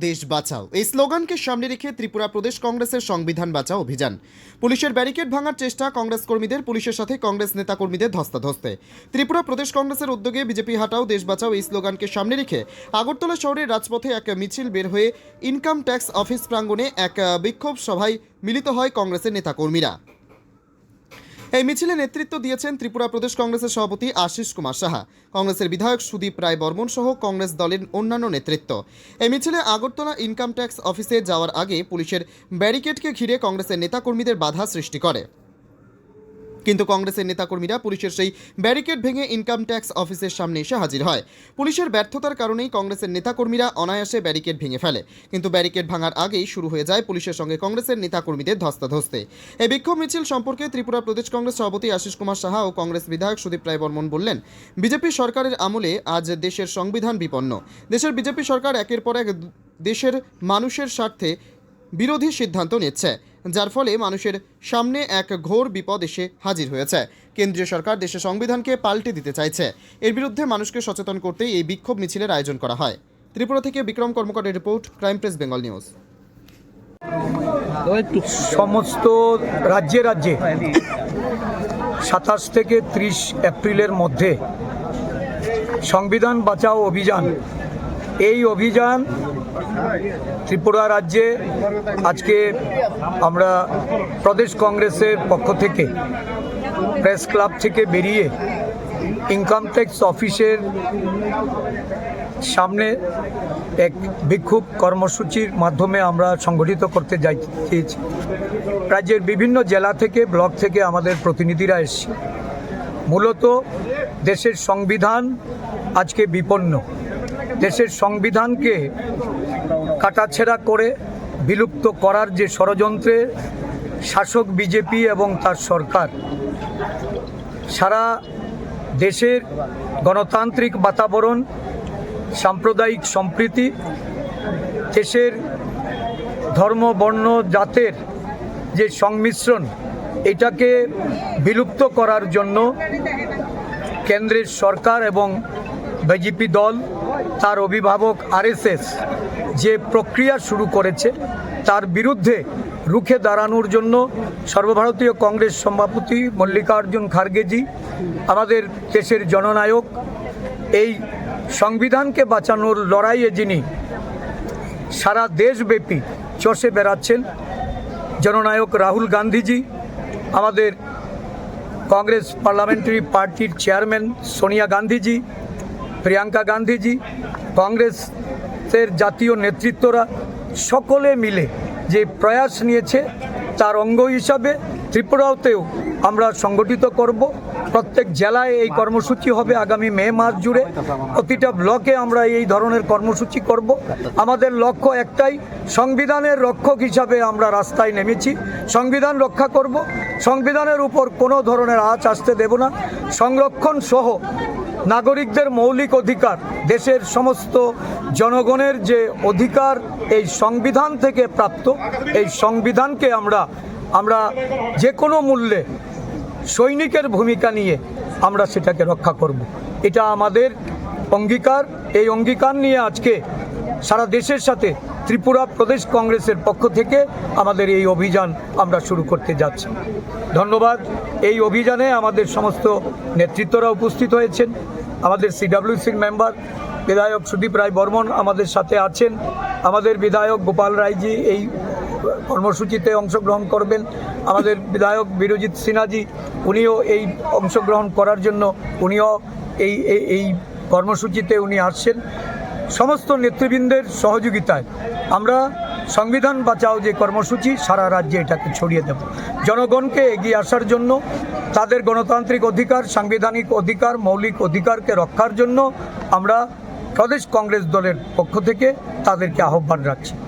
দেশ বাঁচাও এই স্লোগানকে সামনে রেখে ত্রিপুরা প্রদেশ কংগ্রেসের সংবিধান বাঁচাও অভিযান। পুলিশের ব্যারিকেড ভাঙার চেষ্টা কংগ্রেস কর্মীদের, পুলিশের সাথে কংগ্রেস নেতাকর্মীদের ধস্তাধস্তে। ত্রিপুরা প্রদেশ কংগ্রেসের উদ্যোগে বিজেপি হাটাও দেশ বাঁচাও এই স্লোগানকে সামনে রেখে আগরতলা শহরের রাজপথে এক মিছিল বের হয়ে ইনকাম ট্যাক্স অফিস প্রাঙ্গণে এক বিক্ষোভ সভায় মিলিত হয় কংগ্রেসের নেতাকর্মীরা। এই মিছিলে নেতৃত্ব দিয়েছেন ত্রিপুরা প্রদেশ কংগ্রেসের সভাপতি আশিস কুমার সাহা, কংগ্রেসের বিধায়ক সুদীপ রায় বর্মন সহ কংগ্রেস দলের অন্যান্য নেতৃত্ব। এই মিছিলে আগরতলা ইনকাম ট্যাক্স অফিসে যাওয়ার আগে পুলিশের ব্যারিকেডকে ঘিরে কংগ্রেসের নেতাকর্মীদের বাধা সৃষ্টি করে, কিন্তু কংগ্রেসের নেতাকর্মীরা পুলিশের সেই ব্যারিকেড ভেঙে ইনকাম ট্যাক্স অফিসের সামনে এসে হাজির হয়। পুলিশের ব্যর্থতার কারণেই কংগ্রেসের নেতাকর্মীরা অনায়াসে ব্যারিকেড ভেঙে ফেলে, কিন্তু ব্যারিকেড ভাঙার আগেই শুরু হয়ে যায় পুলিশের সঙ্গে কংগ্রেসের নেতাকর্মীদের ধস্তাধস্তে। এই বিক্ষোভ মিছিল সম্পর্কে ত্রিপুরা প্রদেশ কংগ্রেস সভাপতি আশিস কুমার সাহা ও কংগ্রেস বিধায়ক সুদীপ রায় বর্মন বললেন, বিজেপি সরকারের আমলে আজ দেশের সংবিধান বিপন্ন। দেশের বিজেপি সরকার একের পর এক দেশের মানুষের স্বার্থে বিরোধী সিদ্ধান্ত নিচ্ছে, যার ফলে মানুষের সামনে এক ঘোর বিপদ এসে হাজির হয়েছে। কেন্দ্রীয় সরকার দেশের সংবিধানকে পাল্টে দিতে চাইছে। এর বিরুদ্ধে মানুষকে সচেতন করতেই এই বিক্ষোভ মিছিলের আয়োজন করা হয়। ত্রিপুরা থেকে বিক্রম কর্মকারের report, crime press Bengal news. সমস্ত রাজ্যে 27 থেকে 30 এপ্রিলের মধ্যে সংবিধান বাঁচাও অভিযান, এই অভিযান ত্রিপুরা রাজ্যে আজকে আমরা প্রদেশ কংগ্রেসের পক্ষ থেকে প্রেস ক্লাব থেকে বেরিয়ে ইনকাম ট্যাক্স অফিসের সামনে এক বিক্ষোভ কর্মসূচির মাধ্যমে আমরা সংগঠিত করতে চেয়েছি। রাজ্যের বিভিন্ন জেলা থেকে, ব্লক থেকে আমাদের প্রতিনিধিরা এসেছে। মূলত দেশের সংবিধান আজকে বিপন্ন। দেশের সংবিধানকে কাটাছেঁড়া করে বিলুপ্ত করার যে ষড়যন্ত্রে শাসক বিজেপি এবং তার সরকার সারা দেশের গণতান্ত্রিক বাতাবরণ, সাম্প্রদায়িক সম্প্রীতি, দেশের ধর্ম, বর্ণ, জাতের যে সংমিশ্রণ, এটাকে বিলুপ্ত করার জন্য কেন্দ্রের সরকার এবং বিজেপি দল, তার অভিভাবক আরএসএস যে প্রক্রিয়া শুরু করেছে, তার বিরুদ্ধে রুখে দাঁড়ানোর জন্য সর্বভারতীয় কংগ্রেস সভাপতি মল্লিকার্জুন খার্গেজি, আমাদের দেশের জননায়ক, এই সংবিধানকে বাঁচানোর লড়াইয়ে যিনি সারা দেশব্যাপী চষে বেড়াচ্ছেন, জননায়ক রাহুল গান্ধীজি, আমাদের কংগ্রেস পার্লামেন্টারি পার্টির চেয়ারম্যান সোনিয়া গান্ধীজি, প্রিয়াঙ্কা গান্ধীজি, কংগ্রেসের জাতীয় নেতৃত্বরা সকলে মিলে যে প্রয়াস নিয়েছে, তার অঙ্গ হিসাবে ত্রিপুরাতেও আমরা সংগঠিত করব। প্রত্যেক জেলায় এই কর্মসূচি হবে আগামী মে মাস জুড়ে। প্রতিটা ব্লকে আমরা এই ধরনের কর্মসূচি করব। আমাদের লক্ষ্য একটাই, সংবিধানের রক্ষক হিসাবে আমরা রাস্তায় নেমেছি। সংবিধান রক্ষা করব, সংবিধানের উপর কোনো ধরনের আঁচ আসতে দেব না। সংরক্ষণ সহ নাগরিকদের মৌলিক অধিকার, দেশের সমস্ত জনগণের যে অধিকার এই সংবিধান থেকে প্রাপ্ত, এই সংবিধানকে আমরা যে কোনো মূল্যে সৈনিকের ভূমিকা নিয়ে আমরা সেটাকে রক্ষা করব। এটা আমাদের অঙ্গীকার। এই অঙ্গীকার নিয়ে আজকে সারা দেশের সাথে ত্রিপুরা প্রদেশ কংগ্রেসের পক্ষ থেকে আমাদের এই অভিযান আমরা শুরু করতে যাচ্ছি। ধন্যবাদ। এই অভিযানে আমাদের সমস্ত নেতৃত্বরা উপস্থিত হয়েছেন। আমাদের সিডব্লিউসির মেম্বার বিধায়ক সুদীপ রায় বর্মন আমাদের সাথে আছেন। আমাদের বিধায়ক গোপাল রায়জি এই কর্মসূচিতে অংশগ্রহণ করবেন। আমাদের বিধায়ক বিরজিৎ সিনহাজি, উনিও এই অংশগ্রহণ করার জন্য উনিও এই কর্মসূচিতে উনি আসছেন। সমস্ত নেতৃবৃন্দের সহযোগিতায় আমরা সংবিধান বাঁচাও যে কর্মসূচি সারা রাজ্যে এটাকে ছড়িয়ে দেব। জনগণকে এগিয়ে আসার জন্য, তাদের গণতান্ত্রিক অধিকার, সাংবিধানিক অধিকার, মৌলিক অধিকারকে রক্ষার জন্য আমরা প্রদেশ কংগ্রেস দলের পক্ষ থেকে তাদেরকে আহ্বান রাখছি।